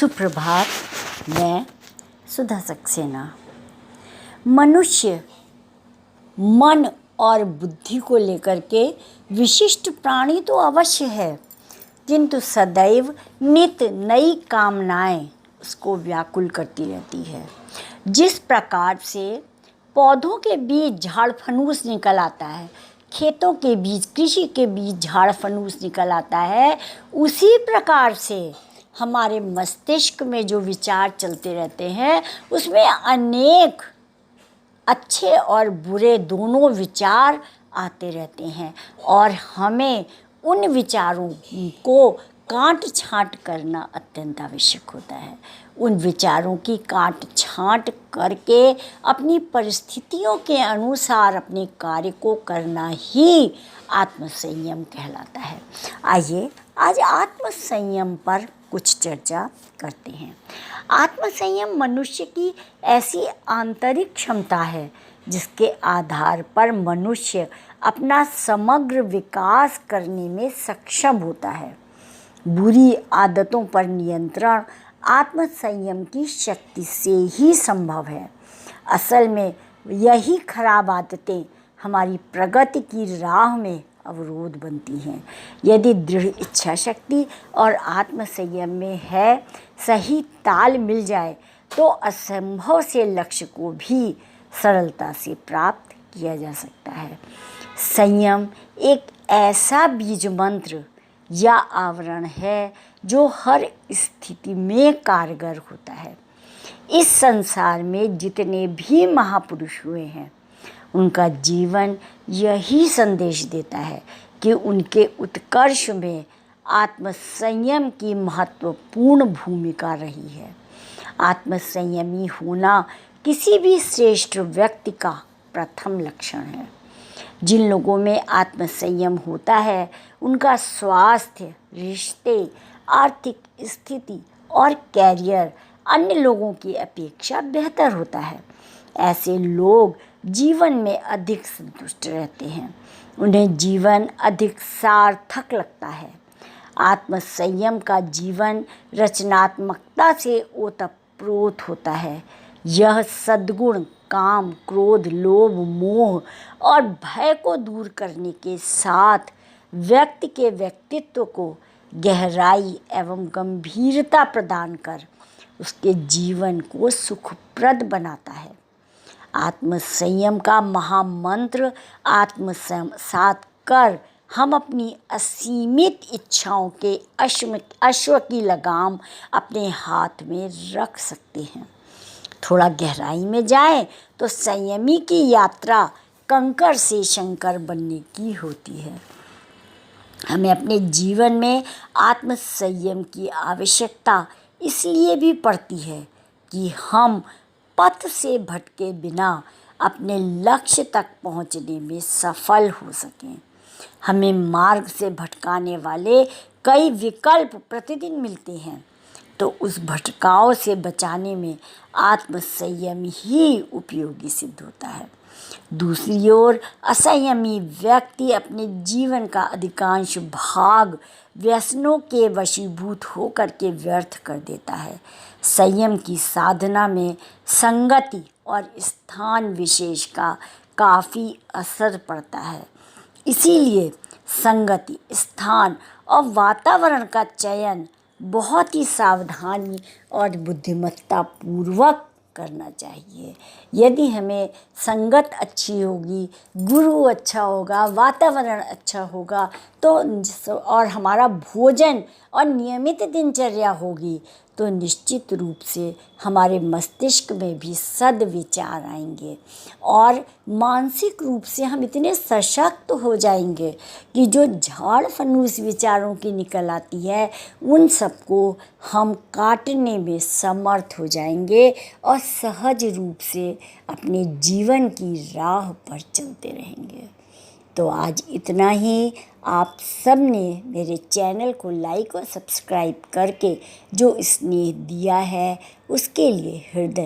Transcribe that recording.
सुप्रभात। मैं सुधा सक्सेना। मनुष्य मन और बुद्धि को लेकर के विशिष्ट प्राणी तो अवश्य है, किंतु सदैव नित नई कामनाएं उसको व्याकुल करती रहती है। जिस प्रकार से पौधों के बीच झाड़ फनूस निकल आता है, खेतों के बीच, कृषि के बीच झाड़ फनूस निकल आता है, उसी प्रकार से हमारे मस्तिष्क में जो विचार चलते रहते हैं उसमें अनेक अच्छे और बुरे दोनों विचार आते रहते हैं और हमें उन विचारों को काट छांट करना अत्यंत आवश्यक होता है। उन विचारों की काट छांट करके अपनी परिस्थितियों के अनुसार अपने कार्य को करना ही आत्मसंयम कहलाता है। आइए आज आत्मसंयम पर कुछ चर्चा करते हैं। आत्मसंयम मनुष्य की ऐसी आंतरिक क्षमता है जिसके आधार पर मनुष्य अपना समग्र विकास करने में सक्षम होता है। बुरी आदतों पर नियंत्रण आत्मसंयम की शक्ति से ही संभव है। असल में यही खराब आदतें हमारी प्रगति की राह में अवरोध बनती हैं। यदि दृढ़ इच्छा शक्ति और आत्मसंयम में है सही ताल मिल जाए तो असंभव से लक्ष्य को भी सरलता से प्राप्त किया जा सकता है। संयम एक ऐसा बीज मंत्र या आवरण है जो हर स्थिति में कारगर होता है। इस संसार में जितने भी महापुरुष हुए हैं उनका जीवन यही संदेश देता है कि उनके उत्कर्ष में आत्मसंयम की महत्वपूर्ण भूमिका रही है। आत्मसंयमी होना किसी भी श्रेष्ठ व्यक्ति का प्रथम लक्षण है। जिन लोगों में आत्मसंयम होता है उनका स्वास्थ्य, रिश्ते, आर्थिक स्थिति और कैरियर अन्य लोगों की अपेक्षा बेहतर होता है। ऐसे लोग जीवन में अधिक संतुष्ट रहते हैं, उन्हें जीवन अधिक सार्थक लगता है। आत्मसंयम का जीवन रचनात्मकता से ओतप्रोत होता है। यह सद्गुण काम, क्रोध, लोभ, मोह और भय को दूर करने के साथ व्यक्ति के व्यक्तित्व को गहराई एवं गंभीरता प्रदान कर उसके जीवन को सुखप्रद बनाता है। आत्मसंयम का महामंत्र आत्मसात कर हम अपनी असीमित इच्छाओं के अश्व की लगाम अपने हाथ में रख सकते हैं। थोड़ा गहराई में जाएं तो संयमी की यात्रा कंकर से शंकर बनने की होती है। हमें अपने जीवन में आत्मसंयम की आवश्यकता इसलिए भी पड़ती है कि हम पथ से भटके बिना अपने लक्ष्य तक पहुंचने में सफल हो सकें। हमें मार्ग से भटकाने वाले कई विकल्प प्रतिदिन मिलते हैं, तो उस भटकाव से बचाने में आत्मसंयम ही उपयोगी सिद्ध होता है। दूसरी ओर असंयमी व्यक्ति अपने जीवन का अधिकांश भाग व्यसनों के वशीभूत होकर के व्यर्थ कर देता है। संयम की साधना में संगति और स्थान विशेष का काफ़ी असर पड़ता है। इसीलिए संगति, स्थान और वातावरण का चयन बहुत ही सावधानी और बुद्धिमत्ता पूर्वक करना चाहिए। यदि हमें संगत अच्छी होगी, गुरु अच्छा होगा, वातावरण अच्छा होगा तो और हमारा भोजन और नियमित दिनचर्या होगी तो निश्चित रूप से हमारे मस्तिष्क में भी सद्विचार आएंगे और मानसिक रूप से हम इतने सशक्त हो जाएंगे कि जो झाड़ फनूस विचारों की निकल आती है उन सबको हम काटने में समर्थ हो जाएंगे और सहज रूप से अपने जीवन की राह पर चलते रहेंगे। तो आज इतना ही। आप सब ने मेरे चैनल को लाइक और सब्सक्राइब करके जो स्नेह दिया है उसके लिए हृदय